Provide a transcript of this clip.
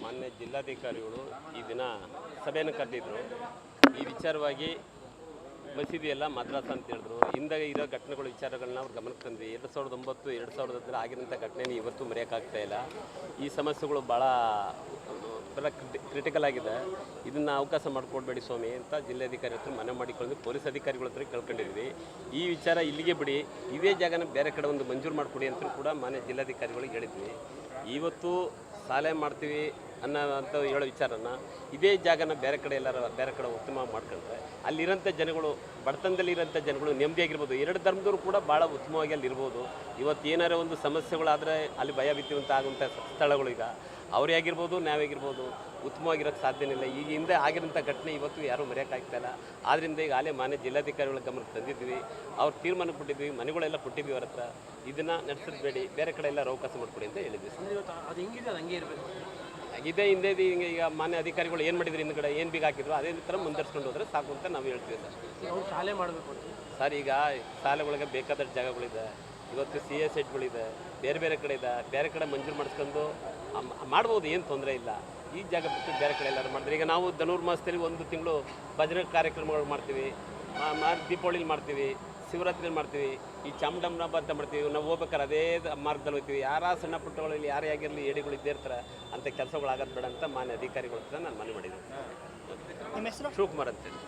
ಮಾನ್ಯ ಜಿಲ್ಲಾಧಿಕಾರಿಗಳು ಈ ದಿನ ಸಭೆಯನ್ನು ಕರೆದಿದ್ದರು. ಈ ವಿಚಾರವಾಗಿ ಮಸೀದಿ ಎಲ್ಲ ಮದ್ರಾಸ ಅಂತ ಹೇಳಿದ್ರು. ಹಿಂದೆ ಇರೋ ಘಟನೆಗಳ ವಿಚಾರಗಳನ್ನ ಅವ್ರು ಗಮನಕ್ಕೆ ತಂದ್ವಿ. 2009 2010 ಆಗಿರೋಂಥ ಘಟನೆನ ಇವತ್ತು ಮರೆಯೋಕ್ಕಾಗ್ತಾ ಇಲ್ಲ. ಈ ಸಮಸ್ಯೆಗಳು ಭಾಳ ಕ್ರಿಟಿಕಲ್ ಆಗಿದೆ. ಇದನ್ನು ಅವಕಾಶ ಮಾಡಿಕೊಡ್ಬೇಡಿ ಸ್ವಾಮಿ ಅಂತ ಜಿಲ್ಲಾಧಿಕಾರಿ ಹತ್ರ ಮನವಿ ಮಾಡಿಕೊಂಡು ಪೊಲೀಸ್ ಅಧಿಕಾರಿಗಳ ಹತ್ರ ಕೇಳ್ಕೊಂಡಿದ್ವಿ. ಈ ವಿಚಾರ ಇಲ್ಲಿಗೆ ಬಿಡಿ, ಇದೇ ಜಾಗನ ಬೇರೆ ಕಡೆ ಒಂದು ಮಂಜೂರು ಮಾಡಿಕೊಡಿ ಅಂತ ಕೂಡ ಮಾನ್ಯ ಜಿಲ್ಲಾಧಿಕಾರಿಗಳಿಗೆ ಹೇಳಿದ್ವಿ. ಇವತ್ತು ಸಾಲೆ ಮಾಡ್ತೀವಿ ಅನ್ನೋಂಥ ಹೇಳೋ ವಿಚಾರನ ಇದೇ ಜಾಗನ ಬೇರೆ ಕಡೆ ಎಲ್ಲರ ಬೇರೆ ಕಡೆ ಉತ್ತಮ ಮಾಡ್ಕೊಂಡ್ರೆ ಅಲ್ಲಿರೋಂಥ ಜನಗಳು, ಬಡತನದಲ್ಲಿ ಇರೋಂಥ ಜನಗಳು ನೆಮ್ಮದಿಯಾಗಿರ್ಬೋದು. ಎರಡು ಧರ್ಮದವರು ಕೂಡ ಭಾಳ ಉತ್ತಮವಾಗಿ ಅಲ್ಲಿರ್ಬೋದು. ಇವತ್ತು ಏನಾರ ಒಂದು ಸಮಸ್ಯೆಗಳಾದರೆ ಅಲ್ಲಿ ಭಯ ಬಿತ್ತುವಂಥ ಆಗುವಂಥ ಸ್ಥಳಗಳು ಈಗ ಅವರೇ ಆಗಿರ್ಬೋದು, ನಾವಾಗಿರ್ಬೋದು, ಉತ್ತಮವಾಗಿರೋಕ್ಕೆ ಸಾಧ್ಯನೇ ಇಲ್ಲ. ಈಗ ಹಿಂದೆ ಆಗಿರೋಂಥ ಘಟನೆ ಇವತ್ತು ಯಾರೂ ಮರೆಯೋಕ್ಕಾಗ್ತಾಯಿಲ್ಲ. ಆದ್ದರಿಂದ ಈಗ ಅಲ್ಲೇ ಮಾನ್ಯ ಜಿಲ್ಲಾಧಿಕಾರಿಗಳ ಗಮನಕ್ಕೆ ತಂದಿದ್ವಿ. ಅವ್ರು ತೀರ್ಮಾನ ಕೊಟ್ಟಿದ್ವಿ, ಮನೆಗಳೆಲ್ಲ ಕೊಟ್ಟಿದ್ವಿ ಅವ್ರ ಹತ್ರ. ಇದನ್ನು ನಡೆಸೋದು ಬೇರೆ ಕಡೆ ಎಲ್ಲ ಅವಕಾಶ ಮಾಡಿಕೊಡಿ ಅಂತ ಹೇಳಿದ್ವಿ. ಅದು ಹೆಂಗಿದೆ ಅದು ಹಂಗೆ ಇರಬೇಕು. ಇದೇ ಹಿಂದೆ ಈಗ ಮಾನ್ಯ ಅಧಿಕಾರಿಗಳು ಏನು ಮಾಡಿದ್ರು, ಹಿಂದ್ಗಡೆ ಏನು ಬೀಗ ಹಾಕಿದ್ರು ಅದೇ ಥರ ಮುಂದುವರ್ಸ್ಕೊಂಡು ಹೋದರೆ ಸಾಕು ಅಂತ ನಾವು ಹೇಳ್ತೀವಿ ಸರ್. ಅವ್ರು ಶಾಲೆ ಮಾಡಬೇಕು ಸರ್. ಈಗ ಶಾಲೆಗಳಿಗೆ ಬೇಕಾದಷ್ಟು ಜಾಗಗಳಿದೆ. ಇವತ್ತು CA ಸೆಟ್ಗಳಿದೆ, ಬೇರೆ ಬೇರೆ ಕಡೆ ಇದೆ. ಬೇರೆ ಕಡೆ ಮಂಜೂರು ಮಾಡಿಸ್ಕೊಂಡು ಮಾಡ್ಬೋದು, ಏನು ತೊಂದರೆ ಇಲ್ಲ. ಈ ಜಾಗ ಬಿಟ್ಟು ಬೇರೆ ಕಡೆ ಎಲ್ಲರೂ ಮಾಡಿದ್ರೆ ಈಗ ನಾವು ಧನುರ್ ಮಾಸದಲ್ಲಿ 1 ತಿಂಗಳು ಭಜನೆ ಕಾರ್ಯಕ್ರಮಗಳು ಮಾಡ್ತೀವಿ, ದೀಪಾವಳಿಲಿ ಮಾಡ್ತೀವಿ, ಶಿವರಾತ್ರಿಲಿ ಮಾಡ್ತೀವಿ, ಈ ಚಾಮುಂಡಮ್ಮನ ಹಬ್ಬ ಅಂತ ಮಾಡ್ತೀವಿ. ನಾವು ಹೋಗ್ಬೇಕಾದ್ರೆ ಅದೇ ಮಾರ್ಗದಲ್ಲಿ ಹೋಗ್ತೀವಿ. ಯಾರ ಸಣ್ಣ ಪುಟ್ಟಗಳಲ್ಲಿ ಯಾರೇ ಆಗಿರಲಿ ಏಡಿಗಳು ಇದ್ದೇ ಇರ್ತಾರೆ. ಅಂಥ ಕೆಲಸಗಳು ಆಗೋದು ಬೇಡ ಅಂತ ಮಾನ್ಯ ಅಧಿಕಾರಿಗಳ ಹತ್ರ ನಾನು ಮನವಿ ಮಾಡಿದ್ದೀನಿ. ನಿಮ್ಮ ಹೆಸರು? ಶಿವಕುಮಾರ್ ಅಂತೇಳಿ.